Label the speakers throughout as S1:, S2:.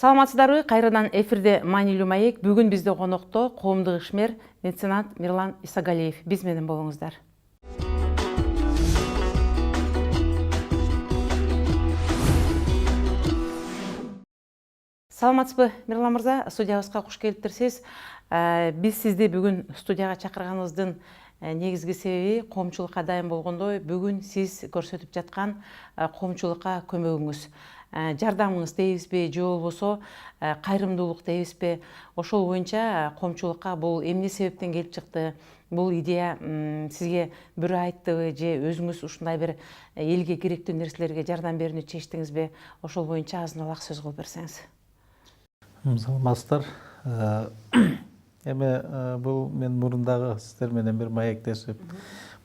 S1: Саламатсыздарбы? Кайрадан эфирде маанилүү маек. Бүгүн бизде конокто коомдук ишмер меценат Мирлан Исагалиев. Биз менен болуңуздар. Саламатсызбы, Мирлан мырза? Студиябызга куш келиптирсиз. Биз сизди бүгүн студияга чакырганыбыздын негизги себеби коомчулукка дайын болгондой бүгүн сиз көрсөтүп жаткан коомчулукка көмөгүңүз. Жардамыңыз дейбизби же болбосо кайрымдуулук дейбизби, ошол боюнча коомчулукка бул эмне себептен келип чыкты, бул идея сизге бирөө айттыбы же өзүңүз ушундай бир элге керектүү нерселерге жардам берүүнү чечтиңизби, ошол боюнча азын улак сөз кылып берсеңиз.
S2: Саламатсыздар. Эми бул мен мурундагы сиздер менен бир маектешип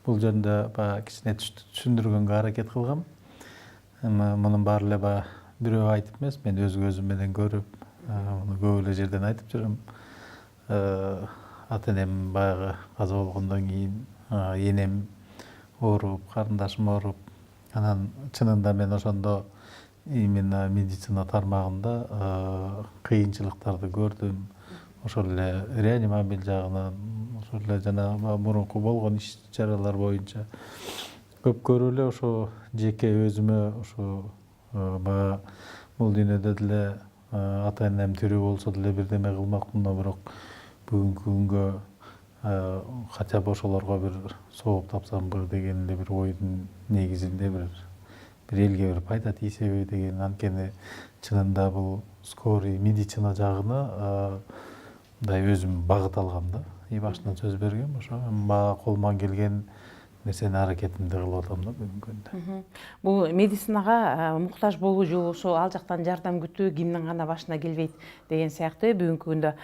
S2: бул жөнүндө кичине түшүндүргөнгө аракет кылгам. Мунун баары эле бирөө айтып эмес, мен өз көзүм менен көрүп, муну көп эле жерден айтып жүрөм. Ата энем баягы каза болгондон кийин энем ооруп, карындашым ооруп, анан чынында мен ошондо именно медицина тармагында кыйынчылыктарды көрдүм. Ошол эле реанимобиль жагынан, ошол эле жанагы мурунку болгон иш чаралар боюнча көп көрүп эле ошо жеке өзүмө ошо баягы бул дүйнөдө деле ата энем тирүү болсо деле бирдеме кылмакмын, бирок бүгүнкү күнгө хотя бы ошолорго бир сооп тапсамбы деген эле бир ойдун негизинде бир элге бир пайда тийсеби деген. Анткени чынында бул скорый медицина жагына мындай өзүм багыт алгам да, и башынан сөз бергем, ошо мага колуман келген нерсени аракетимди кылып атам да бүгүнкү күндө.
S1: Бул медицинага муктаж болуу же болбосо ал жактан жардам күтүү кимдин гана башына келбейт деген сыяктуу бүгүнкү күндө.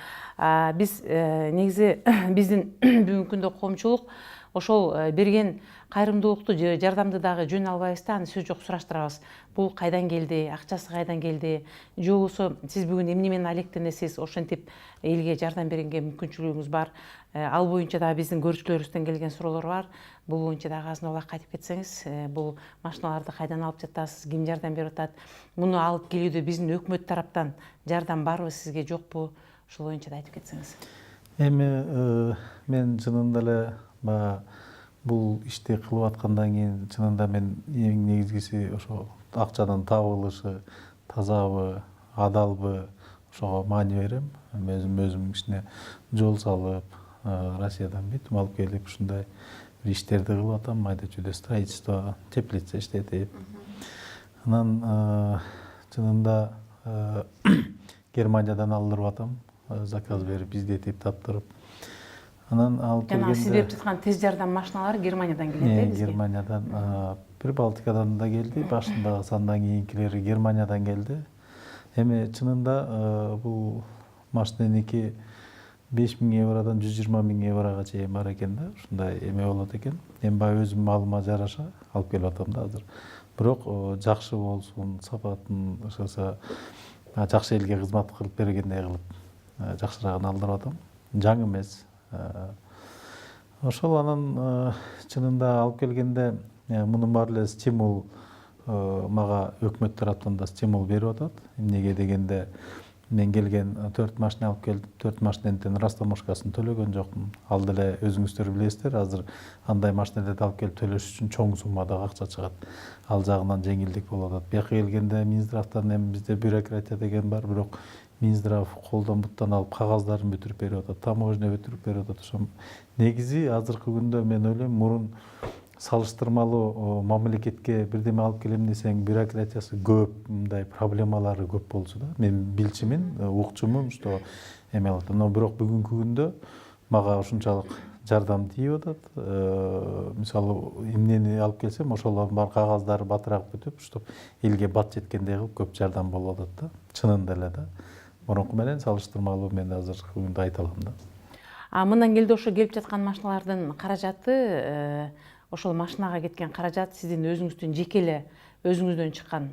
S1: Биз негизи биздин бүгүнкү күндө коомчулук ошол берген кайрымдуулукту же жардамды дагы жөн албайбыз да, аны сөз жок сураштырабыз. Бул кайдан келди, акчасы кайдан келди, же болбосо сиз бүгүн эмне менен алектенесиз, ошентип элге жардам беренге мүмкүнчүлүгүңүз бар. Ал боюнча дагы биздин көрүүчүлөрүбүздөн келген суроолор бар. Бул боюнча дагы азын улак айтып кетсеңиз, бул машиналарды кайдан алып жатасыз, ким жардам берип атат, муну алып келүүдө биздин өкмөт тараптан жардам барбы сизге, жокпу, ошол боюнча да айтып кетсеңиз.
S2: Эми мен чынында эле бул ишти кылып аткандан кийин чынында мен эң негизгиси ошо акчанын табылышы тазабы, адалбы, ошого маани берем. Өзүм кичине жол салып, Россиядан битум алып келип ушундай бир иштерди кылып атам, майда чүйдө строительство, теплица иштетип. Анан чынында Германиядан алдырып атам, заказ берип, издетип, таптырып. Анан алып келгенде
S1: сиз берип жаткан тез жардам машиналары Германиядан келет бизге?
S2: Германиядан, Прибалтикадан да келди, башындагы сандан кийинкилери Германиядан келди. Эми чынында бул машиненики 5000 евродан 120 000 еврога чейин бар экен да, ушундай эме болот экен. Эми баягы өзүм малыма жараша алып келип атам да азыр. Бирок жакшы болсун, сапатын ошосо жакшы элге кызмат кылып бергендей кылып жакшыраагын алдырып атам. Жаңы эмес. Ошол анан чынында алып келгенде мунун баары эле стимул мага өкмөт тараптан да стимул берип атат. Эмнеге дегенде мен келген 4 машина алып келдим, 4 машиненин растаможкасын төлөгөн жокмун. Ал деле өзүңүздөр билесиздер, азыр андай машинелерди алып келип төлөш үчүн чоң суммадагы акча чыгат. Ал жагынан жеңилдик болуп атат. Бияка келгенде Минздравтан эми бизде бюрократия деген бар, бирок Минздрав колдон буттан алып кагаздарын бүтүрүп берип атат, таможня бүтүрүп берип атат. Ошо негизи азыркы күндө мен ойлойм мурун салыштырмалуу мамлекетке бирдеме алып келем десең бюрократиясы көп, мындай проблемалары көп болчу да. Мен билчүмүн, укчумун, что эме алат. Но бирок бүгүнкү күндө мага ушунчалык жардам тийип атат. Мисалы, эмнени алып келсем, ошолордун бар кагаздары батыраак бүтүп, чтобы элге бат жеткендей кылып көп жардам болуп атат да. Чынында эле да. Мурунку менен салыштырмалуу мен азыркы күндө айта алам да.
S1: Мындан келди ошо келип жаткан машиналардын каражаты, ошол машинага кеткен каражат сиздин өзүңүздүн жеке эле өзүңүздөн чыккан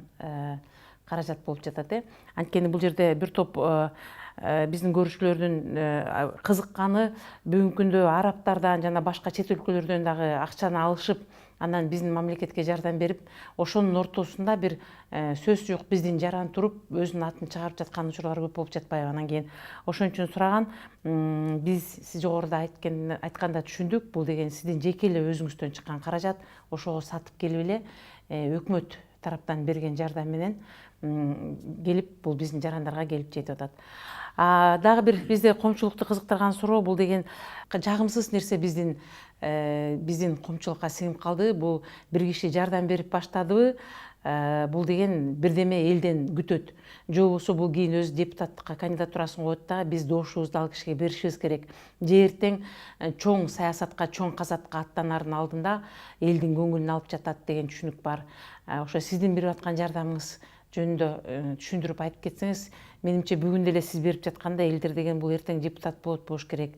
S1: каражат болуп жатат. Анткени бул жерде бир топ биздин көрүүчүлөрдүн кызыкканы бүгүнкү күндө арабтардан жана башка чет өлкөлөрдөн дагы акчаны алышып анан биздин мамлекетке жардам берип, ошонун ортосунда бир сөз жок биздин жаран туруп өзүнүн атын чыгарып жаткан учурлар көп болуп жатпайбы? Анан кийин ошон үчүн сураган, биз сиз жогоруда айтканда түшүндүк, бул деген сиздин жеке эле өзүңүздөн чыккан каражат, ошого сатып келип эле өкмөт тараптан берген жардам менен келип, бул биздин жарандарга келип жетип атат. Дагы бир бизде коомчулукту кызыктырган суроо, бул деген жагымсыз нерсе биздин коомчулукка сиңип калды. Бул бир киши жардам берип баштадыбы, бул деген бирдеме элден күтөт. Же болбосо бул кийин өз депутаттыкка кандидатурасын коет да, биз добушубузду ал кишиге беришибиз керек. Же эртең чоң саясатка, чоң казатка аттанаардын алдында элдин көңүлүн алып жатат деген түшүнүк бар. Ошо сиздин берип аткан жардамыңыз жөнүндө түшүндүрүп айтып кетсеңиз, менимче бүгүн деле сиз берип жатканда элдер деген бул эртең депутат болуш керек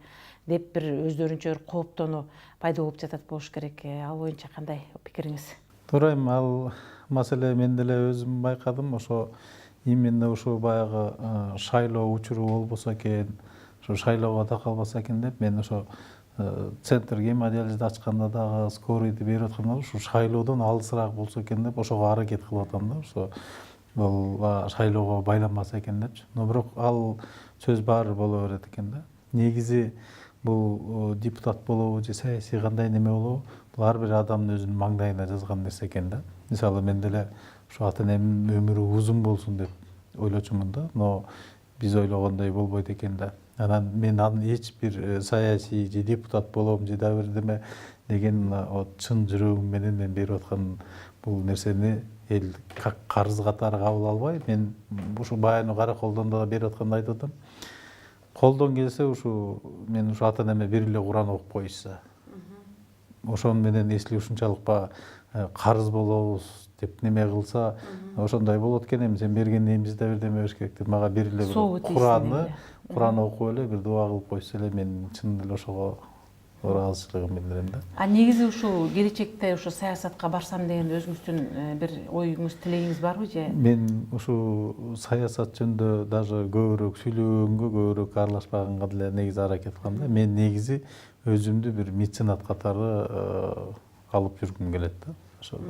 S1: деп бир өздөрүнчө бир кооптонуу пайда болуп жатат болуш керек. Ал боюнча кандай пикириңиз?
S2: Туура эми ал маселе мен деле өзүм байкадым. Ошо именно ушу баягы шайлоо учуру болбосо экен, ошо шайлоого такалбаса экен деп мен ошо центр гемодиализди ачканда дагы скорыйды берип атканда ушу шайлоодон алысыраак болсо экен деп ошого аракет кылып атам да. Ошо бул шайлоого байланбаса экен депчи. Но бирок ал сөз баары боло берет экен да. Негизи бул депутат болобу же саясий кандай неме болобу, бул ар бир адамдын өзүнүн маңдайына жазган нерсе экен да. Мисалы мен деле ушу ата энемдин өмүрү узун болсун деп ойлочумун да, но биз ойлогондой болбойт экен да. Анан мен анын эч бир саясий же депутат болом же дагы бирдеме деген чын жүрөгүм менен мен берип аткан бул нерсени эл карыз катары кабыл албай, мен ушу баягы Караколдон да берип атканда айтып атам. Колдон келсе ушу мен ушу ата энеме бир эле Куран окуп коюшса, ошон менен эсли ушунчалык карыз болобуз деп неме кылса, ошондой болот экен. Эми сен берген эмизди да бирдеме бериш керек деп мага бир эле Куран окуп эле бир дуба кылып койсо эле мен чын эле ошого ыраазычылыгымды билдирем да.
S1: Негизи ушул келечекте ушу саясатка барсам деген өзүңүздүн бир оюңуз, тилегиңиз барбы же?
S2: Мен ушу саясат жөнүндө даже көбүрөөк сүйлөгөнгө, көбүрөөк аралашпаганга деле негизи аракет кылам да. Мен негизи өзүмдү бир меценат катары алып жүргүм келет да. Ошол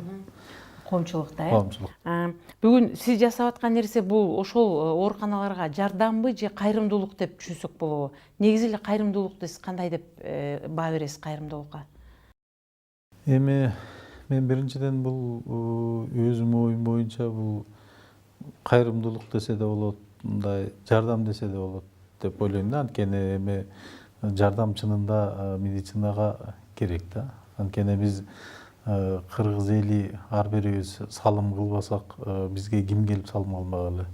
S1: Коомчулукта,
S2: коомчулук.
S1: Бүгүн сиз жасап аткан нерсе бул ошол ооруканаларга жардамбы же кайрымдуулук деп түшүнсөк болобу? Негизи эле кайрымдуулукту сиз кандай деп баа бересиз кайрымдуулукка?
S2: Эми мен биринчиден бул өзүмдүн оюм боюнча бул кайрымдуулук десе да болот, мындай жардам десе да болот деп ойлойм да. Анткени эми жардам чынында медицинага керек да. Анткени биз кыргыз эли ар бирибиз салым кылбасак, бизге ким келип салым кылмак эле.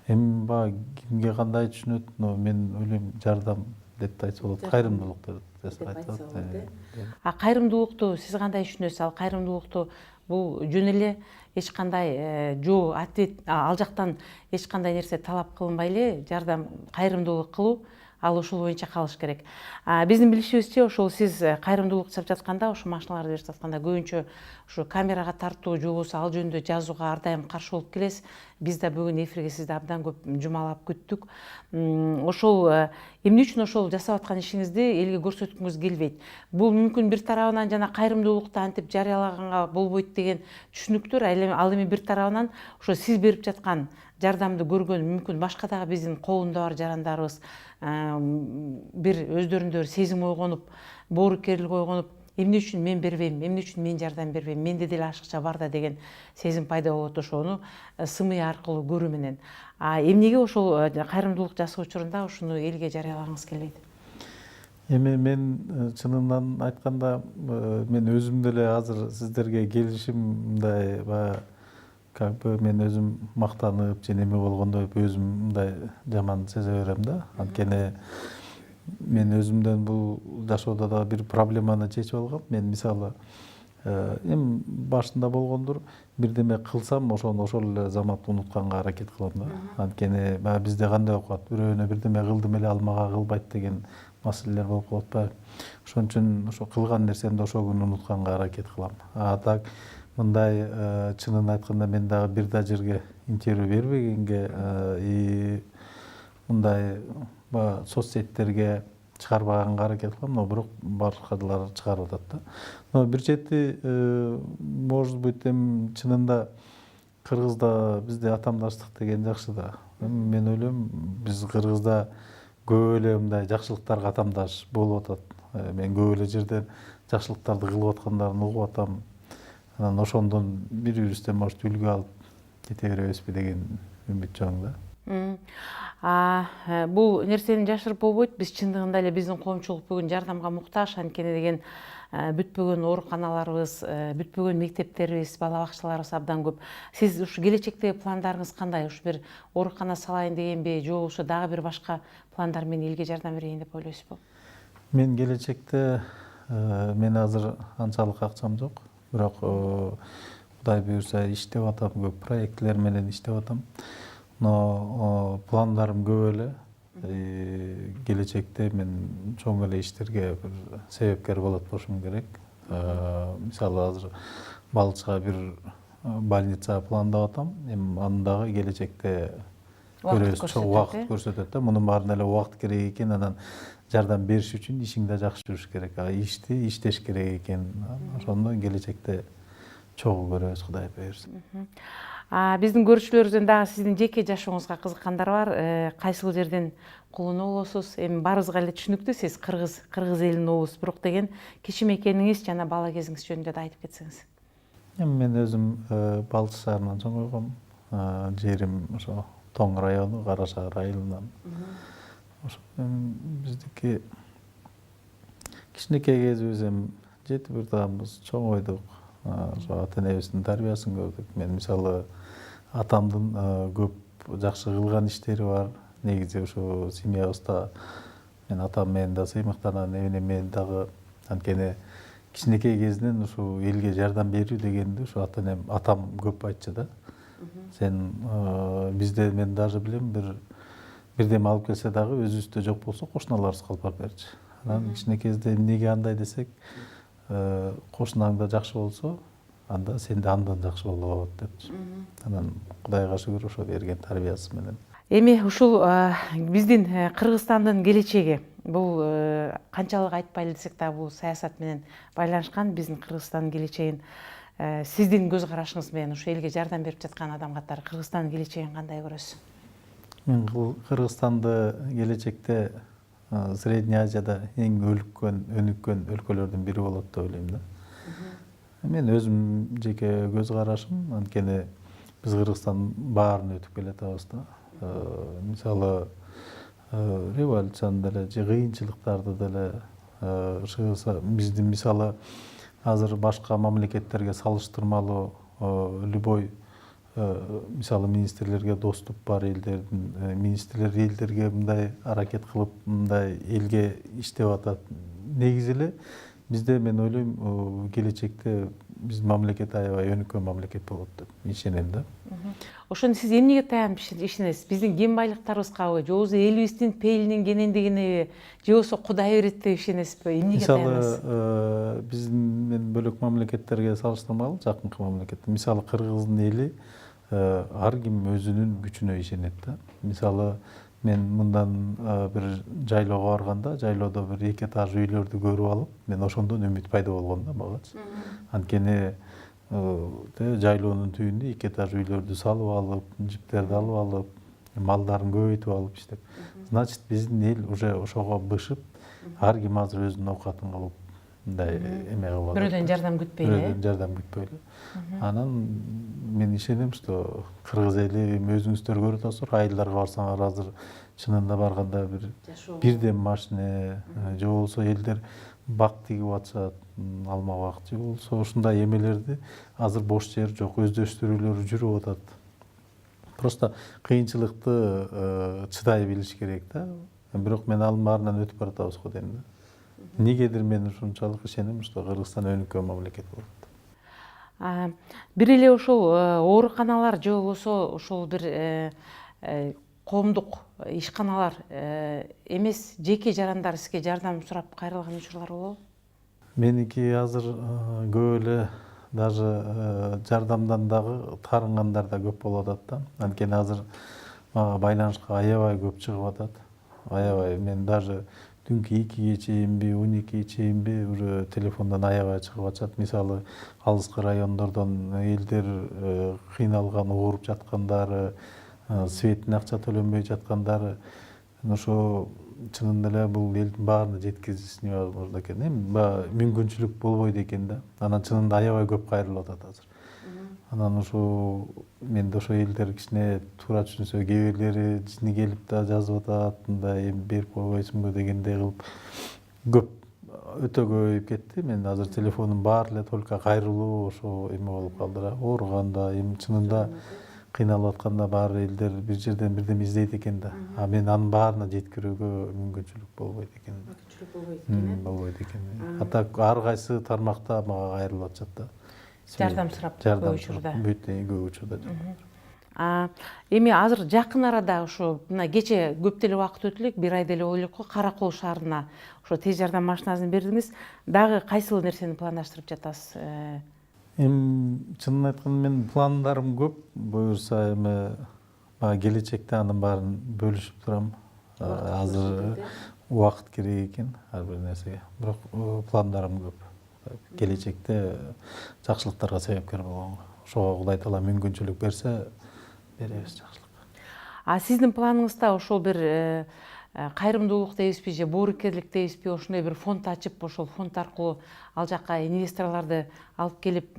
S2: Эми баягы кимге кандай түшүнөт, но мен ойлойм жардам деп айтса болот, кайрымдуулук деп айтса болот.
S1: Кайрымдуулукту сиз кандай түшүнөсүз? Ал кайрымдуулукту бул жөн эле эч кандай ответ, ал жактан эч кандай нерсе талап кылынбай эле жардам, кайрымдуулук кылуу, ал ушул боюнча калыш керек. Биздин билишибизче, ошол сиз кайрымдуулук жасап жатканда, ошо машиналарды берип жатканда көбүнчө ушу камерага тартуу же болбосо ал жөнүндө жазууга ар дайым каршы болуп келесиз. Биз да бүгүн эфирге сизди абдан көп жумалап күттүк. Ошол эмне үчүн ошол жасап аткан ишиңизди элге көрсөткүңүз келбейт? Бул мүмкүн бир тарабынан жана кайрымдуулукту антип жарыялаганга болбойт деген түшүнүктөр, ал эми бир тарабынан ошо сиз берип жаткан жардамды көргөн мүмкүн башка дагы биздин колунда бар жарандарыбыз бир өздөрүндө бир сезим ойгонуп, боорукерлик ойгонуп, эмне үчүн мен бербейм, эмне үчүн мен жардам бербейм, менде деле ашыкча бар да деген сезим пайда болот ошону сымый аркылуу көрүү менен. Эмнеге ошол кайрымдуулук жасоо учурунда ушуну элге жарыялагыңыз келбейт?
S2: Эми мен чынынан айтканда мен өзүм деле азыр сиздерге келишим мындай баягы как бы мен өзүм мактанып же неме болгондой өзүм мындай жаман сезе берем да. Анткени мен өзүмдөн бул жашоодо да бир проблеманы чечип алгам. Мен мисалы эми башында болгондур, бирдеме кылсам ошону ошол эле замат унутканга аракет кылам да. Анткени баягы бизде кандай окуп калат, бирөөнө бирдеме кылдым эле ал мага кылбайт деген маселелер болуп калып атпайбы. Ошон үчүн ошо кылган нерсемди ошол күнү унутканга аракет кылам. Так мындай чынын айтканда мен дагы бир да жерге интервью бербегенге, мындай соц сеттерге чыгарбаганга аракет кылам, но бирок башкалар чыгарып атат да. Но бир чети может быть эми чынында Кыргызда бизде атамдаштык деген жакшы да. Мен ойлойм, биз Кыргызда көп эле мындай жакшылыктарга атамдаш болуп атат. Мен көп эле жерден жакшылыктарды кылып аткандарын угуп атам. Анан ошондон бири-бирибизден может үлгү алып кете беребизби деген үмүт чоң да.
S1: Бул нерсени жашырып болбойт. Биз чындыгында эле биздин коомчулук бүгүн жардамга муктаж, анткени деген бүтпөгөн ооруканаларыбыз, бүтпөгөн мектептерибиз, бала бакчаларыбыз абдан көп. Сиз ушу келечектеги пландарыңыз кандай? Ушу бир оорукана салайын дегенби, же болбосо дагы бир башка пландар менен элге жардам берейин деп ойлойсузбу?
S2: Мен келечекте мен азыр анчалык акчам жок, бирок Кудай буюрса иштеп атам, көп проектлер менен иштеп атам. Но пландарым көп эле. Келечекте мен чоң эле иштерге бир себепкер болот болушум керек. Мисалы азыр Балчыга бир больница пландап атам. Эми аны дагы келечекте көрөбүз, убакыт көрсөтөт да. Мунун баарына эле убакыт керек экен, анан жардам бериш үчүн ишиңди жакшы жүрүш керек. Ишти иштеш керек экен. Ошондо келечекте чогуу көрөбүз, Кудай буйрса.
S1: Биздин көрүүчүлөрүбүздөн дагы сиздин жеке жашооңузга кызыккандар бар. Кайсыл жерден кулунуу болосуз? Эми баарыбызга эле түшүнүктүү, сиз кыргыз элинин ообусуз, бирок деген кичим экениңиз жана бала кезиңиз жөнүндө да айтып кетсеңиз.
S2: Эми мен өзүм Балчы шаарынан чоңойгом. Жерим ошо Тоң району, Кара Шаар айылынан. Ошо биздики кичинекей кезибиз эми жети бирдамбыз, чоңойдук. Ошо ата-энебиздин тарбиясын көрдүк. Мен мисалы атамдын көп жакшы кылган иштери бар. Негизи ошо семьябызда мен атам менен да сыймыктанам, эмне менен дагы, анткени кичинекей кезинен ушу элге жардам берүү дегенди ушу ата-энем, атам көп айтчу да. Сен бизде мен даже билем бирдеме алып келсе дагы өзүбүздө жок болсо кошуналарыбызга алып барып берчү. Анан кичинекей кезде эмнеге андай десек, кошунаңда жакшы болсо, анда сенде андан жакшы болот депчи. Анан Кудайга шүгүр ошо берген тарбиясы менен.
S1: Эми ушул биздин Кыргызстандын келечеги, бул канчалык айтпайлы десек да бул саясат менен байланышкан. Биздин Кыргызстандын келечегин сиздин көз карашыңыз менен ушу элге жардам берип жаткан адам катары Кыргызстандын келечегин кандай көрөсүз?
S2: Мен Кыргызстанды келечекте Средний Азияда эң өнүккөн өлкөлөрдүн бири болот деп ойлойм да. Мен өзүм жеке көз карашым, анткени биз Кыргызстан баарын өтүп келатабыз да. Мисалы революцияны деле, же кыйынчылыктарды деле чыгса, биздин мисалы азыр башка мамлекеттерге салыштырмалуу любой мисалы министрлерге доступ бар элдердин министрлер элдерге мындай аракет кылып, мындай элге иштеп атат. Негизи эле бизде мен ойлойм келечекте биздин мамлекет аябай өнүккөн мамлекет болот деп ишенем да.
S1: Ошону сиз эмнеге таянып ишенесиз? Биздин кен байлыктарыбызгабы, же болбосо элибиздин пейилинин кенендигинеби, же болбосо Кудай берет деп ишенесизби? Эмнеге таянасыз?
S2: Мисалы биздин мен бөлөк мамлекеттерге салыштырмалуу, жакынкы мамлекеттер. Мисалы Кыргыздын эли ар ким өзүнүн күчүнө ишенет да. Мисалы мен мындан бир жайлоого барганда, жайлоодо бир 2 этаж үйлөрдү көрүп алып, мен ошондон үмүт пайда болгон да магачы. Анткени жайлоонун түбүндө 2 этаж үйлөрдү салып алып, жиптерди алып алып, малдарын көбөйтүп алып иштеп. Значит, биздин эл уже ошого бышып, ар ким азыр өзүнүн оокатын кылып, мындай эме кылып атат.
S1: Бирөөдөн жардам күтпөй эле.
S2: Бирөөдөн жардам күтпөй эле. Анан мен ишенем, что кыргыз эли өзүңүздөр көрүп атасыздар, айылдарга барсаңар азыр чынында барганда бирден машина, же болбосо элдер бак тигип атышат, алма бак, же болбосо ушундай эмелерди азыр бош жер жок, өздөштүрүүлөр жүрүп атат. Просто кыйынчылыкты чыдай билиш керек да. Бирок мен анын баарынан өтүп баратабыз го дейм да. Негедир мен ушунчалык ишенем, что Кыргызстан өнүккөн мамлекет болот.
S1: Бир эле ошол ооруканалар же болбосо ошол бир коомдук ишканалар эмес, жеке жарандар сизге жардам сурап кайрылган учурлар болобу?
S2: Меники азыр көп эле даже жардамдан дагы таарынгандар да көп болуп атат да. Анткени азыр мага байланышка аябай көп чыгып атат. Аябай, мен даже түнкү 2-ге чейинби 12-ге чейинби уже телефондон аябай чыгып атышат. Мисалы алыскы райондордон элдер кыйналган, ооруп жаткандары, светине акча төлөнбөй жаткандары, ошо чынында эле бул элдин баарына жеткизиш возможно экен. Эми баягы мүмкүнчүлүк болбойт экен да. Анан чынында аябай көп кайрылып атат азыр. Анан ошо менде ошо элдер кичине туура түшүнсө, кээ бирлери жини келип да жазып атат, мындай эми берип койбойсуңбу дегендей кылып көп, өтө көбөйүп кетти. Мен азыр телефонум баары эле только кайрылуу ошо эме болуп калды да. Ооруганда, эми чынында кыйналып атканда баары элдер бир жерден бирдеме издейт экен да. А мен анын баарына жеткирүүгө мүмкүнчүлүк болбойт экен. Болбойт экен. А так ар кайсы тармакта мага кайрылып атышат да.
S1: Жардам сурап көп учурда.
S2: Көп учурда.
S1: Эми азыр жакын арада ошо мына кече көп деле убакыт өтө элек, 1 ай деле боло элек го, Кара Кол шаарына ошо тез жардам машинасын бердиңиз. Дагы кайсыл нерсени пландаштырып жатасыз?
S2: Эми чынын айтканда мен пландарым көп. Буюрса эми келечекте анын баарын бөлүшүп турам. Азыр убакыт керек экен ар бир нерсеге. Бирок пландарым көп. Келечекте жакшылыктарга себепкер болгонго. Ошого Кудай таала мүмкүнчүлүк берсе, беребиз жакшылык.
S1: Сиздин планыңызда ошол бир кайрымдуулук дейбизби же боорукерлик дейбизби, ошондой бир фонд ачып, ошол фонд аркылуу ал жакка инвесторлорду алып келип,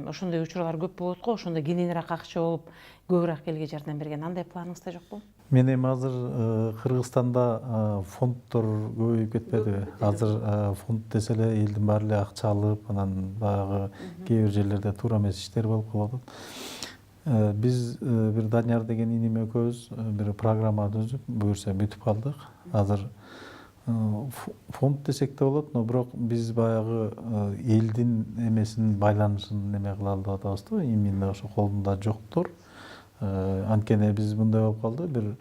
S1: ошондой учурлар көп болот го, ошондо кененирээк акча болуп, көбүрөөк элге жардам берген. Андай планыңызда жокпу?
S2: Мен эми азыр Кыргызстанда фонддор көбөйүп кетпедиби? Азыр фонд десе эле элдин баары эле акча алып, анан баягы кээ бир жерлерде туура эмес иштер болуп калып атат. Биз бир Данияр деген иним экөөбүз бир программа түзүп, буюрса бүтүп калдык. Азыр фонд десек да болот, но бирок биз баягы элдин эмесин, байланышын неме кылалы деп атабыз да, именно ошо колунда жоктор. Анткени биз мындай болуп калды, бир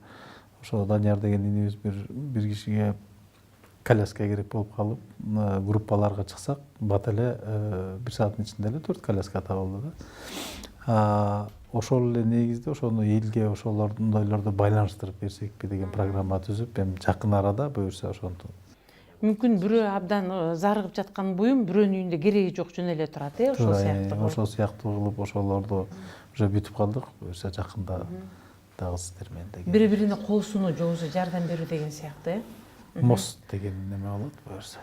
S2: ошо Данияр деген инибиз бир кишиге коляска керек болуп калып, группаларга чыксак, бат эле 1 сааттын ичинде эле 4 коляска табылды да. Ошол эле негизде ошону элге ошолордундойлорду байланыштырып берсекпи деген программа түзүп, эми жакын арада буюрса ошонту.
S1: Мүмкүн бирөө абдан зарыгып жаткан буюм бирөөнүн үйүндө кереги жок жөн эле турат, ошол сыяктуу.
S2: Ошол сыяктуу кылып ошолорду уже бүтүп калдык. Буюрса жакында дагы сиздер менен деген.
S1: Бири-бирине кол сунуу, же болбосо жардам берүү деген сыяктуу,
S2: мост деген неме болот буюрса.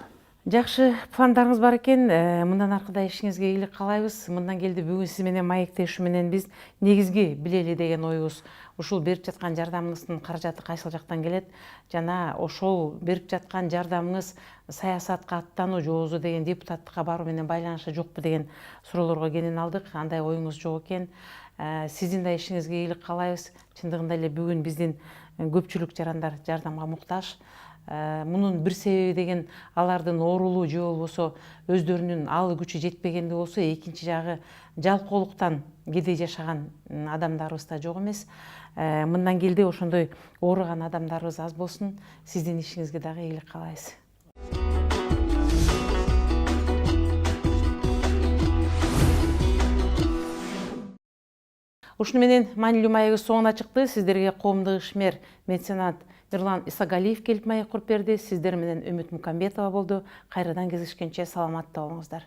S1: Жакшы, пландарыңыз бар экен. Мындан аркада ишиңизге ийгилик каалайбыз. Мындан келди бүгүн сиз менен маектешүү менен биз негизги билели деген оюбуз ушул берип жаткан жардамыңыздын каражаты кайсыл жактан келет жана ошол берип жаткан жардамыңыз саясатка аттануу же болбосо деген депутаттыкка баруу менен байланышы жокпу деген суроолорго кенен алдык. Андай оюңуз жок экен. Сиздин да ишиңизге ийгилик каалайбыз. Чындыгында эле бүгүн биздин көпчүлүк жарандар жардамга муктаж. Мунун бир себеби деген алардын оорулуу же болбосо өздөрүнүн алы күчү жетпегенди болсо, экинчи жагы жалкоолуктан кедей жашаган адамдарыбыз да жок эмес. Мындан келди ошондой ооруган адамдарыбыз аз болсун. Сиздин ишиңизге дагы ийгилик каалайбыз. Ушуну менен маанилүү маегибиз соңуна чыкты. Сиздерге коомдук ишмер, меценат Нурлан Исагалиев келип маек куруп берди. Сиздер менен Үмүт Мукамбетова болду. Кайрадан кездешкенче саламатта болуңуздар.